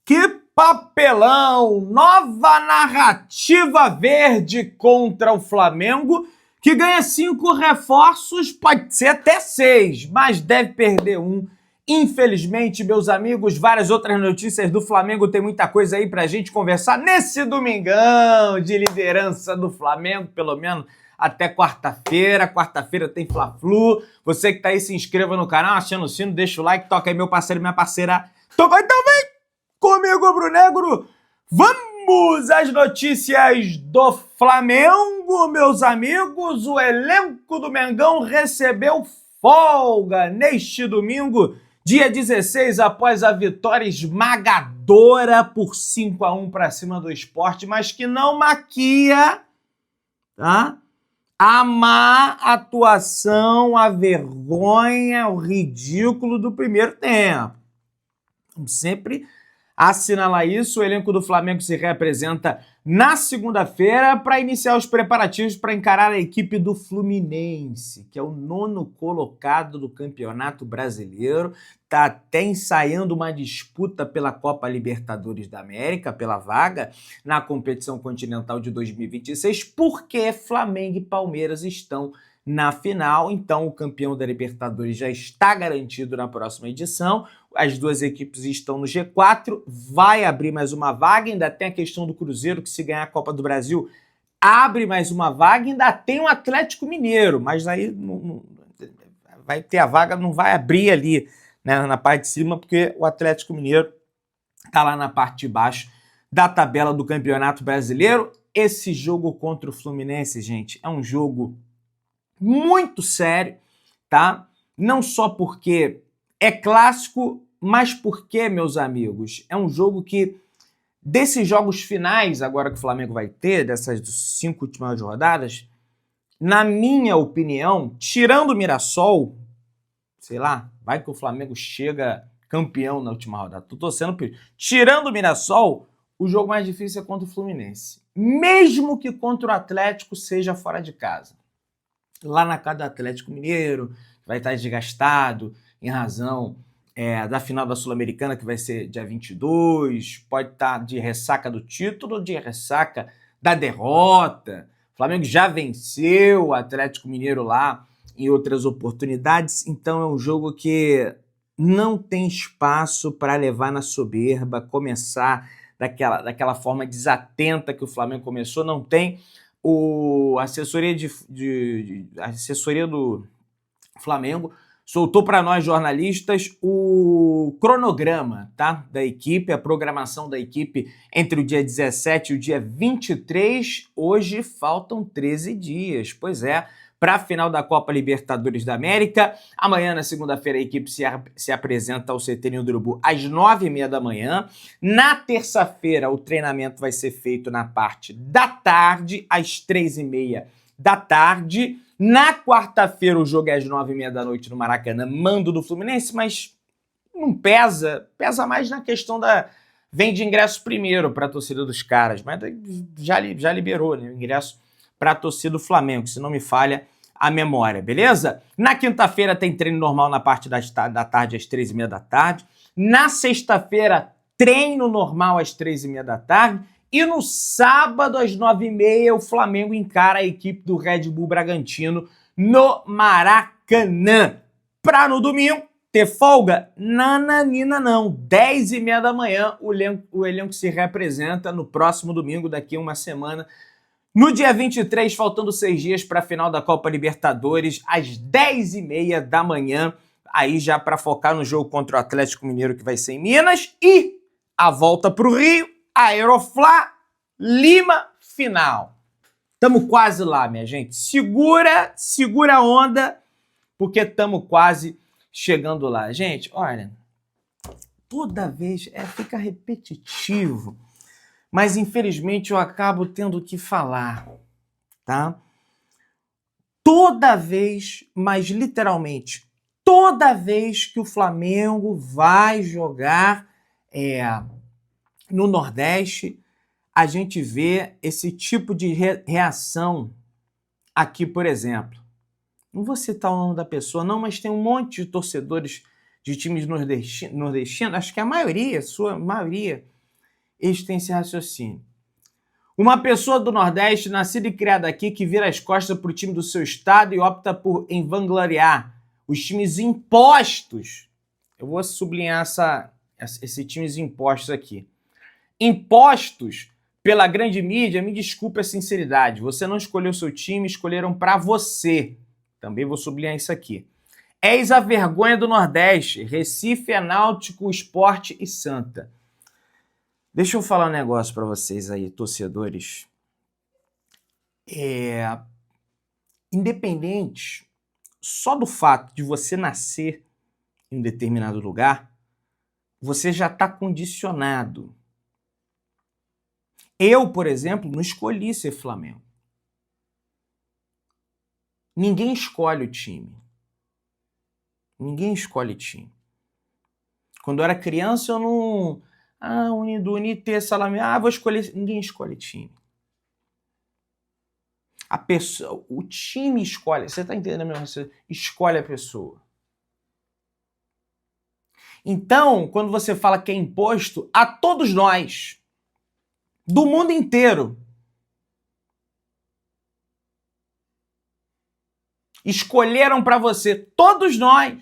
Que papelão! Nova narrativa verde contra o Flamengo, que ganha 5 reforços, pode ser até 6, mas deve perder um. Infelizmente, meus amigos, várias outras notícias do Flamengo, tem muita coisa aí pra gente conversar nesse domingão de liderança do Flamengo, pelo menos até quarta-feira. Quarta-feira tem Fla-Flu. Você que tá aí, se inscreva no canal, achando o sino, deixa o like, toca aí meu parceiro e minha parceira. Toca então, vem comigo, Brunegro. Vamos às notícias do Flamengo, meus amigos. O elenco do Mengão recebeu folga neste domingo, dia 16, após a vitória esmagadora por 5-1 para cima do Sport, mas que não maquia, tá? A má atuação, a vergonha, o ridículo do primeiro tempo. Como sempre assinalar isso, o elenco do Flamengo se reapresenta na segunda-feira para iniciar os preparativos para encarar a equipe do Fluminense, que é o 9º colocado do Campeonato Brasileiro, está até ensaiando uma disputa pela Copa Libertadores da América, pela vaga na competição continental de 2026, porque Flamengo e Palmeiras estão na final, então o campeão da Libertadores já está garantido na próxima edição. As duas equipes estão no G4, vai abrir mais uma vaga, ainda tem a questão do Cruzeiro, que se ganhar a Copa do Brasil, abre mais uma vaga, ainda tem o Atlético Mineiro, mas aí não vai ter a vaga, não vai abrir ali, né, na parte de cima, porque o Atlético Mineiro está lá na parte de baixo da tabela do Campeonato Brasileiro. Esse jogo contra o Fluminense, gente, é um jogo muito sério, tá? Não só porque é clássico, mas porque, meus amigos, é um jogo que, desses jogos finais agora que o Flamengo vai ter, dessas 5 últimas rodadas, na minha opinião, tirando o Mirassol, sei lá, vai que o Flamengo chega campeão na última rodada, tô torcendo por isso. Tirando o Mirassol, o jogo mais difícil é contra o Fluminense. Mesmo que contra o Atlético seja fora de casa. Lá na casa do Atlético Mineiro, vai estar desgastado em razão da final da Sul-Americana, que vai ser dia 22, pode estar de ressaca do título, de ressaca da derrota. O Flamengo já venceu o Atlético Mineiro lá em outras oportunidades, então é um jogo que não tem espaço para levar na soberba, começar daquela forma desatenta que o Flamengo começou, não tem. A assessoria do Flamengo soltou para nós jornalistas o cronograma, tá, da equipe, a programação da equipe entre o dia 17 e o dia 23. Hoje faltam 13 dias, pois é, para a final da Copa Libertadores da América. Amanhã, na segunda-feira, a equipe se apresenta ao CT Ninho do Urubu às 9h30 da manhã. Na terça-feira, o treinamento vai ser feito na parte da tarde, às 3h30 da tarde. Na quarta-feira, o jogo é às 9h30 da noite no Maracanã, mando do Fluminense, mas não pesa. Pesa mais na questão da vende ingresso primeiro para a torcida dos caras, mas já liberou, né, o ingresso para a torcida do Flamengo, se não me falha a memória, beleza? Na quinta-feira tem treino normal na parte da tarde, às 3h30 da tarde. Na sexta-feira, treino normal às 3h30 da tarde. E no sábado, às 9h30, o Flamengo encara a equipe do Red Bull Bragantino no Maracanã. Para no domingo ter folga? Nananina não. 10h30 da manhã, o elenco se representa no próximo domingo, daqui a uma semana. No dia 23, faltando 6 dias para a final da Copa Libertadores, às 10h30 da manhã, aí já para focar no jogo contra o Atlético Mineiro, que vai ser em Minas, e a volta para o Rio, Aeroflá, Lima, final. Estamos quase lá, minha gente. Segura a onda, porque estamos quase chegando lá. Gente, olha, toda vez fica repetitivo, mas infelizmente eu acabo tendo que falar, tá? Toda vez, mas literalmente, toda vez que o Flamengo vai jogar no Nordeste, a gente vê esse tipo de reação aqui, por exemplo. Não vou citar o nome da pessoa, não, mas tem um monte de torcedores de times nordestinos, acho que a maioria, Eles têm esse raciocínio. Uma pessoa do Nordeste, nascida e criada aqui, que vira as costas para o time do seu estado e opta por vangloriar os times impostos. Eu vou sublinhar esse times impostos aqui. Impostos pela grande mídia, me desculpe a sinceridade. Você não escolheu seu time, escolheram para você. Também vou sublinhar isso aqui. Eis a vergonha do Nordeste. Recife é Náutico, Sport e Santa. Deixa eu falar um negócio para vocês aí, torcedores. Independente só do fato de você nascer em um determinado lugar, você já está condicionado. Eu, por exemplo, não escolhi ser Flamengo. Ninguém escolhe o time. Ninguém escolhe time. Quando eu era criança, eu não... Unite, Salame... vou escolher... Ninguém escolhe time. A pessoa... O time escolhe... Você tá entendendo mesmo? Você escolhe a pessoa. Então, quando você fala que é imposto, a todos nós, do mundo inteiro, escolheram para você, todos nós,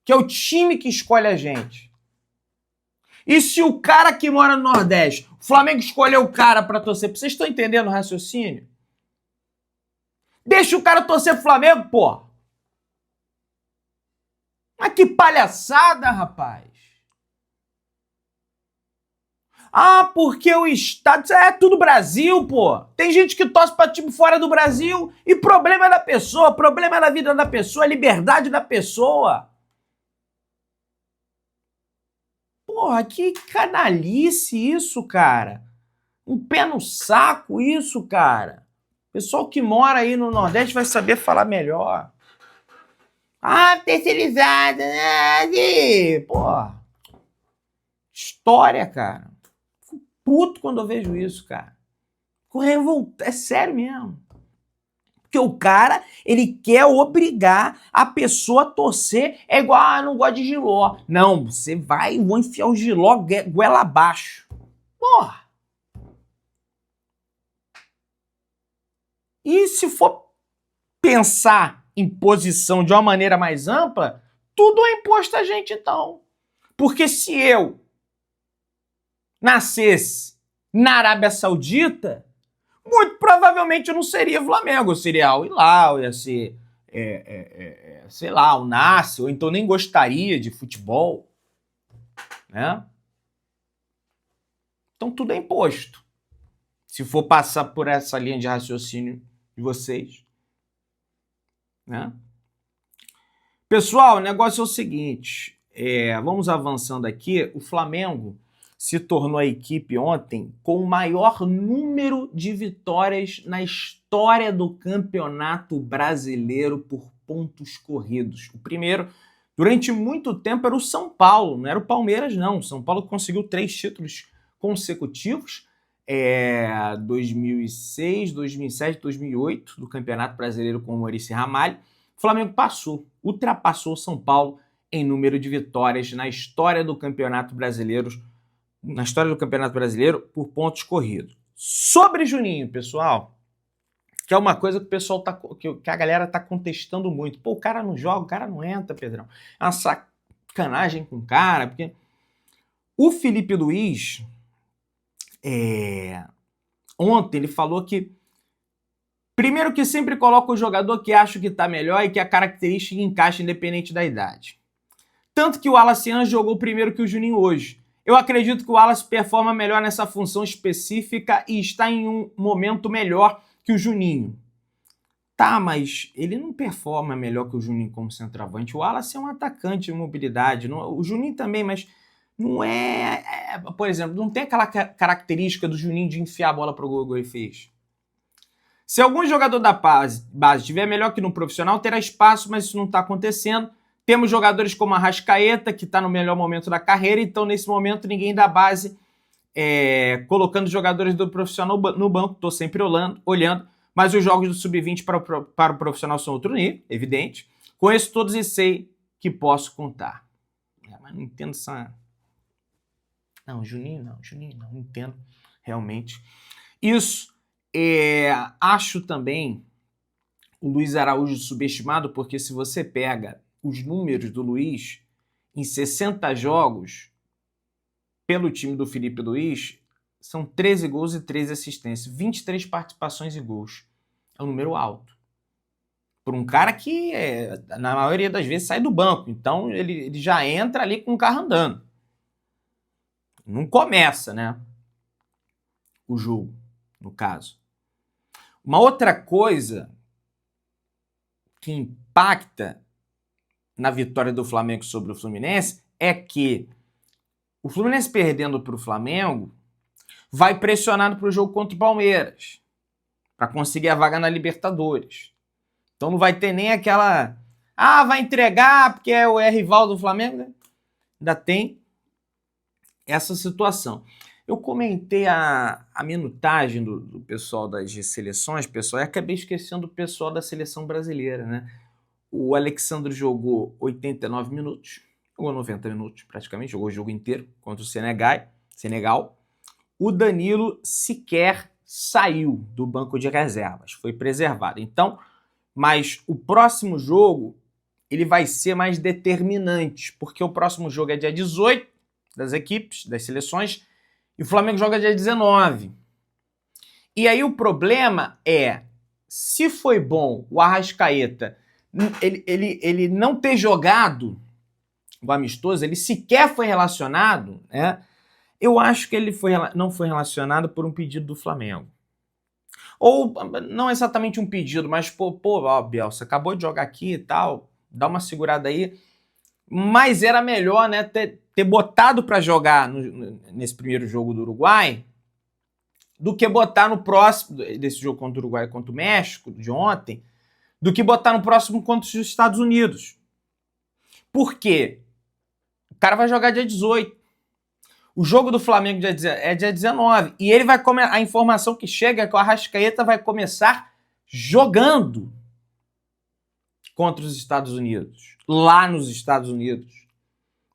que é o time que escolhe a gente. E se o cara que mora no Nordeste, o Flamengo escolheu o cara para torcer, vocês estão entendendo o raciocínio? Deixa o cara torcer pro Flamengo, pô. Mas que palhaçada, rapaz. Porque o estado... É tudo Brasil, pô. Tem gente que torce pra time fora do Brasil e problema é da pessoa, problema é da vida da pessoa, liberdade da pessoa. Porra, que canalice isso, cara. Um pé no saco isso, cara. Pessoal que mora aí no Nordeste vai saber falar melhor. Terceirizada, né? Porra. História, cara. Fico puto quando eu vejo isso, cara. Fico revoltado. É sério mesmo. Porque o cara, ele quer obrigar a pessoa a torcer. É igual, não gosta de Giló. Não, você vai, vou enfiar o Giló goela abaixo. Porra. E se for pensar em posição de uma maneira mais ampla, tudo é imposto a gente então. Porque se eu nascesse na Arábia Saudita, muito provavelmente eu não seria Flamengo, eu seria Al Hilal, ia ser, sei lá, o Nasser, ou então nem gostaria de futebol, né? Então tudo é imposto. Se for passar por essa linha de raciocínio de vocês, né? Pessoal, o negócio é o seguinte, vamos avançando aqui. O Flamengo se tornou a equipe ontem com o maior número de vitórias na história do Campeonato Brasileiro por pontos corridos. O primeiro, durante muito tempo, era o São Paulo, não era o Palmeiras, não. O São Paulo conseguiu 3 títulos consecutivos, 2006, 2007, 2008, do Campeonato Brasileiro com o Maurício Ramalho. O Flamengo ultrapassou o São Paulo em número de vitórias na história do Campeonato Brasileiro, por pontos corridos. Sobre Juninho, pessoal, que é uma coisa que o pessoal que a galera tá contestando muito. Pô, o cara não joga, o cara não entra, Pedrão. É uma sacanagem com o cara, porque o Felipe Luiz, ontem ele falou que primeiro que sempre coloca o jogador que acha que tá melhor e que a característica encaixa independente da idade. Tanto que o Wallace jogou primeiro que o Juninho hoje. Eu acredito que o Wallace performa melhor nessa função específica e está em um momento melhor que o Juninho. Tá, mas ele não performa melhor que o Juninho como centroavante. O Wallace é um atacante de mobilidade. O Juninho também, mas não por exemplo, não tem aquela característica do Juninho de enfiar a bola pro gol igual ele fez. Se algum jogador da base estiver melhor que no profissional, terá espaço, mas isso não está acontecendo. Temos jogadores como a Arrascaeta, que está no melhor momento da carreira, então nesse momento ninguém da base colocando jogadores do profissional no banco, estou sempre olhando, mas os jogos do Sub-20 para o profissional são outro nível, evidente. Conheço todos e sei que posso contar. Mas não entendo Não, Juninho não entendo realmente. Isso, acho também o Luiz Araújo subestimado, porque se você pega os números do Luiz, em 60 jogos, pelo time do Felipe Luiz, são 13 gols e 13 assistências, 23 participações e gols. É um número alto. Por um cara que, na maioria das vezes, sai do banco. Então, ele já entra ali com o carro andando. Não começa, né? O jogo, no caso. Uma outra coisa que impacta na vitória do Flamengo sobre o Fluminense é que o Fluminense perdendo para o Flamengo vai pressionado para o jogo contra o Palmeiras para conseguir a vaga na Libertadores. Então não vai ter nem aquela... vai entregar porque é rival do Flamengo. Né? Ainda tem essa situação. Eu comentei a minutagem do pessoal das seleções, pessoal, e acabei esquecendo o pessoal da seleção brasileira, né? O Alexandre jogou 89 minutos, jogou 90 minutos praticamente, jogou o jogo inteiro contra o Senegal. O Danilo sequer saiu do banco de reservas, foi preservado. Então, mas o próximo jogo ele vai ser mais determinante, porque o próximo jogo é dia 18 das equipes, das seleções, e o Flamengo joga dia 19. E aí o problema é, se foi bom o Arrascaeta ele não ter jogado o amistoso, ele sequer foi relacionado, né? Eu acho que ele não foi relacionado por um pedido do Flamengo. Ou não exatamente um pedido, mas ó, Bielsa, acabou de jogar aqui e tal, dá uma segurada aí. Mas era melhor, né, ter botado para jogar nesse primeiro jogo do Uruguai do que botar no próximo, desse jogo contra o Uruguai e contra o México, de ontem, do que botar no próximo contra os Estados Unidos. Por quê? O cara vai jogar dia 18. O jogo do Flamengo é dia 19. E ele vai a informação que chega é que o Arrascaeta vai começar jogando contra os Estados Unidos. Lá nos Estados Unidos.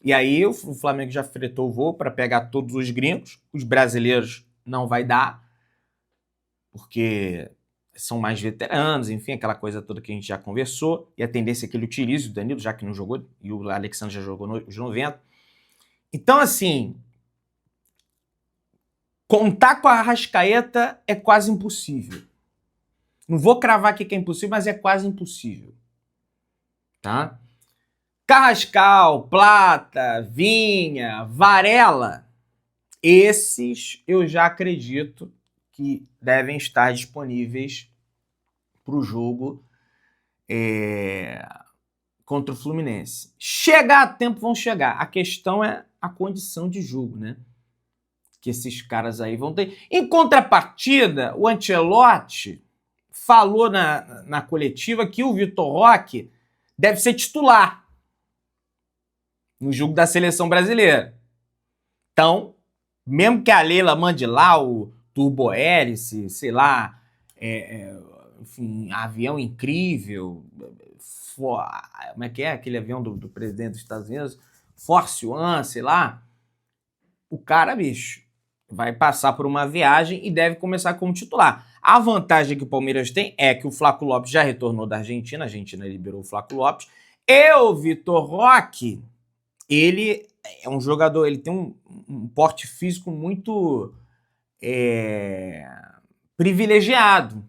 E aí o Flamengo já fretou o voo para pegar todos os gringos. Os brasileiros não vai dar. Porque são mais veteranos, enfim, aquela coisa toda que a gente já conversou. E a tendência é que ele utilize o Danilo, já que não jogou. E o Alexandre já jogou nos 90. Então, assim... Contar com a Arrascaeta é quase impossível. Não vou cravar aqui que é impossível, mas é quase impossível. Tá? Carrascal, Plata, Vinha, Varela, esses eu já acredito que devem estar disponíveis para o jogo contra o Fluminense. Chegar a tempo vão chegar. A questão é a condição de jogo, né? Que esses caras aí vão ter. Em contrapartida, o Ancelotti falou na coletiva que o Vitor Roque deve ser titular no jogo da seleção brasileira. Então, mesmo que a Leila mande lá o turbohélice, sei lá, enfim, avião incrível, como é que é aquele avião do presidente dos Estados Unidos? Force One, sei lá. O cara, bicho, vai passar por uma viagem e deve começar como titular. A vantagem que o Palmeiras tem é que o Flaco Lopes já retornou da Argentina, a Argentina liberou o Flaco Lopes, e o Vitor Roque, ele é um jogador, ele tem um porte físico muito privilegiado,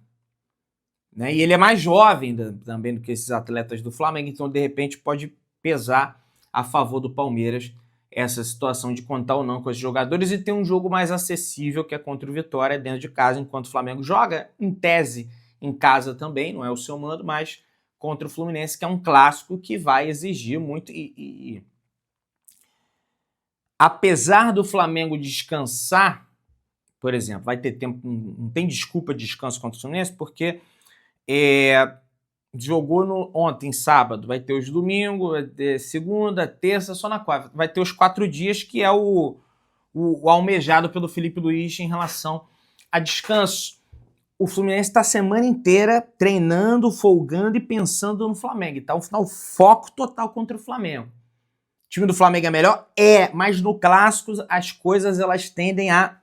né? E ele é mais jovem também do que esses atletas do Flamengo, então de repente pode pesar a favor do Palmeiras essa situação de contar ou não com esses jogadores e ter um jogo mais acessível, que é contra o Vitória, dentro de casa, enquanto o Flamengo joga, em tese, em casa também, não é o seu mando, mas contra o Fluminense, que é um clássico que vai exigir muito. E apesar do Flamengo descansar, por exemplo, vai ter tempo, não tem desculpa de descanso contra o Fluminense, porque jogou ontem, sábado, vai ter os domingos, vai ter segunda, terça, só na quarta. Vai ter os 4 dias, que é o almejado pelo Felipe Luiz em relação a descanso. O Fluminense está a semana inteira treinando, folgando e pensando no Flamengo. Então, o foco total contra o Flamengo. time do Flamengo é melhor? Mas no clássico as coisas elas tendem a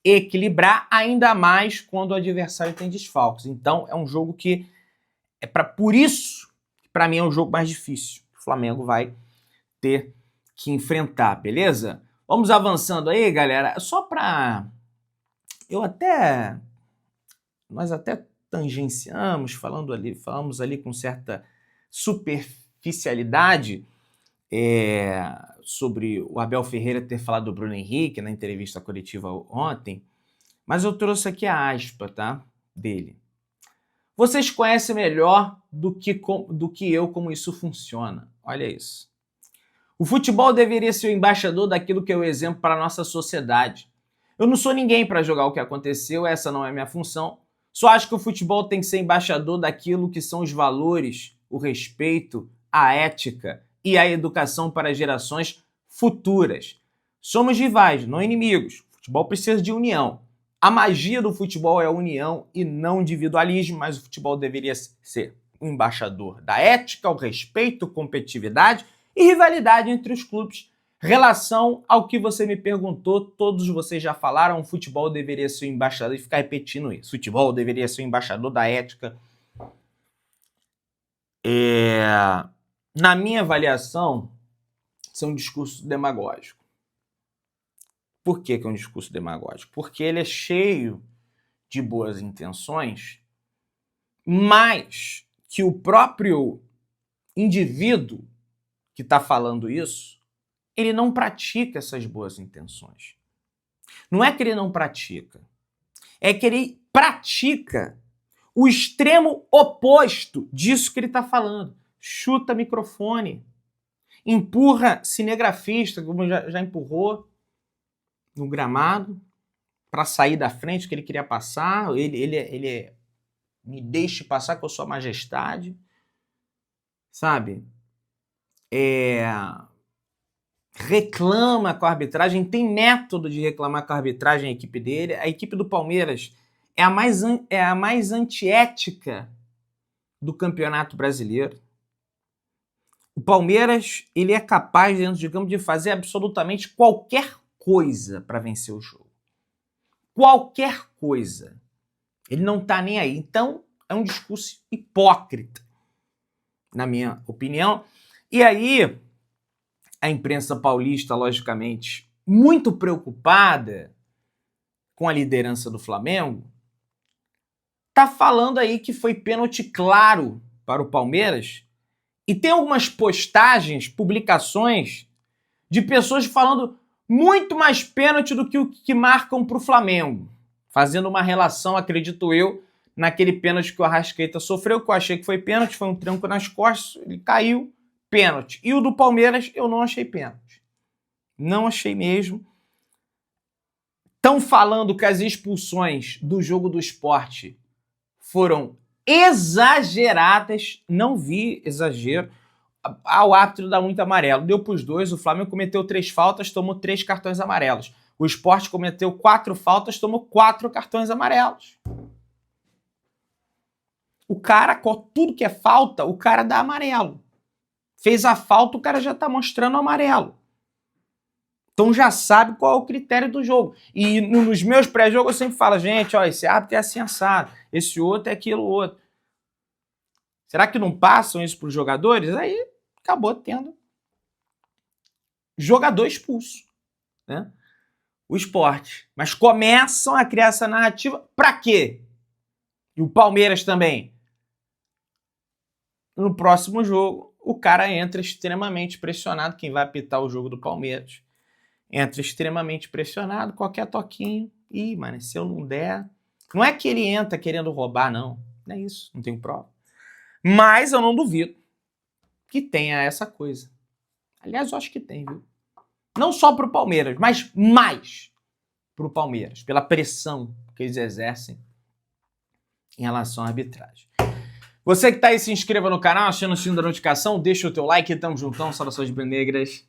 equilibrar ainda mais quando o adversário tem desfalques. Então é um jogo que por isso, para mim é um jogo mais difícil. O Flamengo vai ter que enfrentar, beleza? Vamos avançando aí, galera. Só para nós até tangenciamos, falamos ali com certa superficialidade sobre o Abel Ferreira ter falado do Bruno Henrique na entrevista coletiva ontem, mas eu trouxe aqui a aspa, tá? Dele. Vocês conhecem melhor do que eu como isso funciona. Olha isso. O futebol deveria ser o embaixador daquilo que é o exemplo para a nossa sociedade. Eu não sou ninguém para julgar o que aconteceu, essa não é minha função. Só acho que o futebol tem que ser embaixador daquilo que são os valores, o respeito, a ética e a educação para gerações futuras. Somos rivais, não inimigos. O futebol precisa de união. A magia do futebol é a união e não individualismo, mas o futebol deveria ser o embaixador da ética, o respeito, competitividade e rivalidade entre os clubes. Relação ao que você me perguntou, todos vocês já falaram, o futebol deveria ser o embaixador, e ficar repetindo isso. O futebol deveria ser o embaixador da ética. Na minha avaliação, isso é um discurso demagógico. Por que é um discurso demagógico? Porque ele é cheio de boas intenções, mas que o próprio indivíduo que está falando isso, ele não pratica essas boas intenções. Não é que ele não pratica, é que ele pratica o extremo oposto disso que ele está falando. Chuta microfone, empurra cinegrafista, como já empurrou no gramado, para sair da frente que ele queria passar. Ele me deixe passar com a sua majestade, sabe? Reclama com a arbitragem, tem método de reclamar com a arbitragem a equipe dele. A equipe do Palmeiras é a mais antiética do Campeonato Brasileiro. O Palmeiras, ele é capaz, dentro de campo, de fazer absolutamente qualquer coisa para vencer o jogo. Qualquer coisa. Ele não tá nem aí. Então, é um discurso hipócrita, na minha opinião. E aí, a imprensa paulista, logicamente, muito preocupada com a liderança do Flamengo, tá falando aí que foi pênalti claro para o Palmeiras. E tem algumas postagens, publicações de pessoas falando muito mais pênalti do que o que marcam para o Flamengo. Fazendo uma relação, acredito eu, naquele pênalti que o Arrascaeta sofreu, que eu achei que foi pênalti, foi um tranco nas costas, ele caiu, pênalti. E o do Palmeiras eu não achei pênalti. Não achei mesmo. Estão falando que as expulsões do jogo do Sport foram exageradas. Não vi exagero. O árbitro dá muito amarelo. Deu para os dois. O Flamengo cometeu 3 faltas, tomou 3 cartões amarelos. O Sport cometeu 4 faltas, tomou 4 cartões amarelos. O cara, com tudo que é falta, o cara dá amarelo. Fez a falta, o cara já está mostrando amarelo. Então já sabe qual é o critério do jogo. E nos meus pré-jogos eu sempre falo, gente, ó, esse árbitro é assim assado, esse outro é aquilo outro. Será que não passam isso para os jogadores? Aí acabou tendo jogador expulso, né? O Sport. Mas começam a criar essa narrativa para quê? E o Palmeiras também. No próximo jogo, o cara entra extremamente pressionado, quem vai apitar o jogo do Palmeiras. Entra extremamente pressionado, qualquer toquinho. Ih, mano, se eu não der... Não é que ele entra querendo roubar, não. Não é isso, não tenho prova. Mas eu não duvido que tenha essa coisa. Aliás, eu acho que tem, viu? Não só pro Palmeiras, mas mais pro Palmeiras, pela pressão que eles exercem em relação à arbitragem. Você que tá aí, se inscreva no canal, ativando o sininho da notificação, deixa o teu like, tamo juntão, saudações negras.